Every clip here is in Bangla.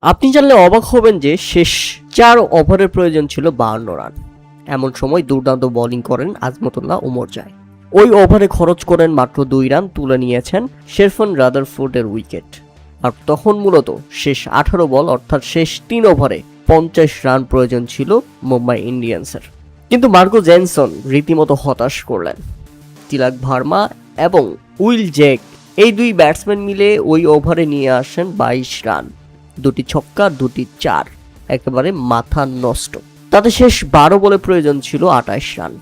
আপনি জানলে অবাক হবেন যে শেষ 4 ওভারের প্রয়োজন ছিল 52 রান। এমন সময় দুর্দান্ত বোলিং করেন আজমতুল্লাহ ওমরজাই। ওই ওভারে খরচ করেন মাত্র 2 রান, তুলে নিয়েছেন শেরফান রাদারফোর্ডের উইকেট। আর তখন মূলত শেষ 18 বল অর্থাৎ শেষ 3 ওভারে 50 রান প্রয়োজন ছিল মুম্বাই ইন্ডিয়ান্সের। কিন্তু মার্কো জেনসন রীতিমতো হতাশ করলেন। তিলক ভার্মা এবং উইল জ্যাক এই দুই ব্যাটসম্যান মিলে ওই ওভারে নিয়ে আসেন 22 রান, 2টি ছক্কা 2টি 4, একেবারে মাথা নষ্ট। তাতে শেষ 12 বলে প্রয়োজন ছিল 28 রান।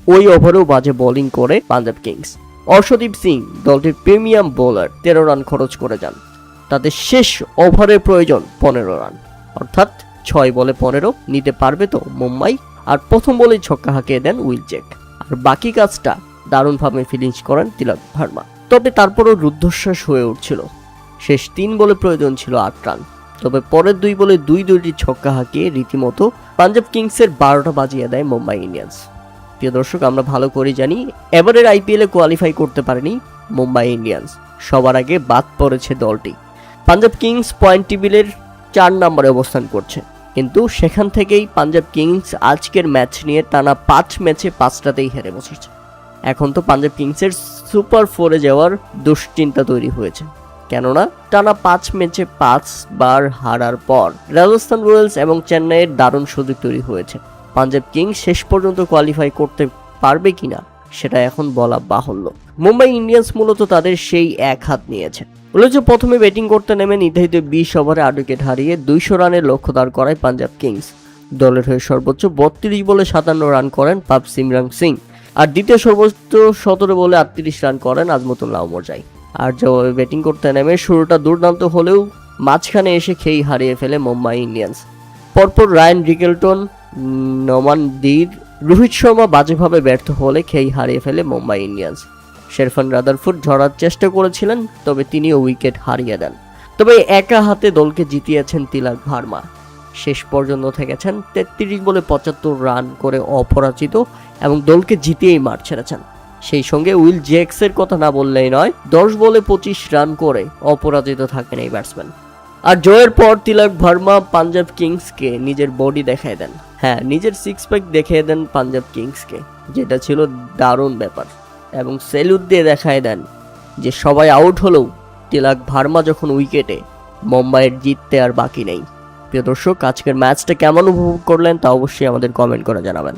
ওই ওভারেও বাজে বোলিং করে পাঞ্জাব কিংস। অর্শদীপ সিং দলটির প্রিমিয়াম বোলার 13 রান খরচ করে যান। তাতে শেষ ওভারের প্রয়োজন 15 রান, অর্থাৎ 6 বলে 15 নিতে পারবে তো মুম্বাই। আর প্রথম বলেই ছক্কা হাঁকিয়ে দেন উইল জ্যাক। আর বাকি কাজটা দারুণভাবে ফিনিশ করেন তিলক ভার্মা। তবে তারপরও রুদ্ধশ্বাস হয়ে উঠছিল। শেষ 3 বলে প্রয়োজন ছিল 8 রান। তবে পরের 2 বলে দুইটি ছক্কা হাঁকিয়ে রীতিমতো পাঞ্জাব কিংসের 12টা বাজিয়ে দেয় মুম্বাই ইন্ডিয়ান্স। প্রিয় দর্শক, আমরা ভালো করে জানি এবারের আইপিএলে কোয়ালিফাই করতে পারেনি মুম্বাই ইন্ডিয়ান্স। সবার আগে বাদ পড়েছে দলটি। পাঞ্জাব কিংস পয়েন্ট টেবিলের 4 নম্বরে অবস্থান করছে, কিন্তু সেখান থেকেই পাঞ্জাব কিংস আজকের ম্যাচ নিয়ে টানা 5 ম্যাচে 5টাতেই হেরে বসেছে। এখন তো পাঞ্জাব কিংসের সুপার 4-এ যাওয়ার দুশ্চিন্তা তৈরি হয়েছে, কেননা টানা 5 ম্যাচে 5 বার হারার পর রাজস্থান রয়্যালস এবং চেন্নাইয়ের দারুণ সুযোগ তৈরি হয়েছে। পাঞ্জাব কিংস শেষ পর্যন্ত কোয়ালিফাই করতে পারবে কিনা সেটা এখন বলা বাহুল্য। মুম্বাই ইন্ডিয়ান্স মূলত তাদের সেই এক হাত নিয়েছে। উল্লেখ্য, প্রথমে ব্যাটিং করতে নেমে নির্ধারিত 20 ওভারে 8 উইকেট হারিয়ে 200 রানের লক্ষ্য দাঁড় করায় পাঞ্জাব কিংস। দলের হয়ে সর্বোচ্চ 32 বলে 57 রান করেন পাপ সিমরান সিং। আর দ্বিতীয় সর্বোচ্চ 17 বলে 38 রান করেন আজমতুল্লাহ ওমরজাই। আর জবাবে ব্যাটিং করতে নেমে শুরুটা দুর্দান্ত হলেও মাঝখানে এসে খেই হারিয়ে ফেলে মুম্বাই ইন্ডিয়ান্স। পরপর Ryan Rickelton, Noman deer, Rohit Sharma বাজেভাবে ব্যর্থ হলে খেই হারিয়ে ফেলে মুম্বাই ইন্ডিয়ান্স। শেরফান রাদারফোর্ড ঝরার চেষ্টা করেছিলেন, তবে তিনিও উইকেট হারিয়ে দেন। তবে একা হাতে দলকে জিতিয়েছেন তিলক ভার্মা। শেষ পর্যন্ত থেকেছেন 33 বলে 75 রান করে অপরাজিত এবং দলকে জিতিয়েই মাঠ ছেড়েছেন। সেই সঙ্গে উইল জ্যাক্সের কথা না বললেই নয়, 10 বলে 25 রান করে অপরাজিত থাকেন এই ব্যাটসম্যান। আর জয়ের পর তিলক ভার্মা পাঞ্জাব কিংসকে নিজের বডি দেখায় দেন। হ্যাঁ, নিজের 6 প্যাক দেখিয়ে দেন পাঞ্জাব কিংসকে, যেটা ছিল দারুণ ব্যাপার। এবং সেলুট দিয়ে দেখায় দেন যে সবাই আউট হলেও তিলক ভার্মা যখন উইকেটে, মুম্বাইয়ের জিততে আর বাকি নেই। প্রিয় দর্শক, আজকের ম্যাচটা কেমন উপভোগ করলেন তা অবশ্যই আমাদের কমেন্ট করে জানাবেন।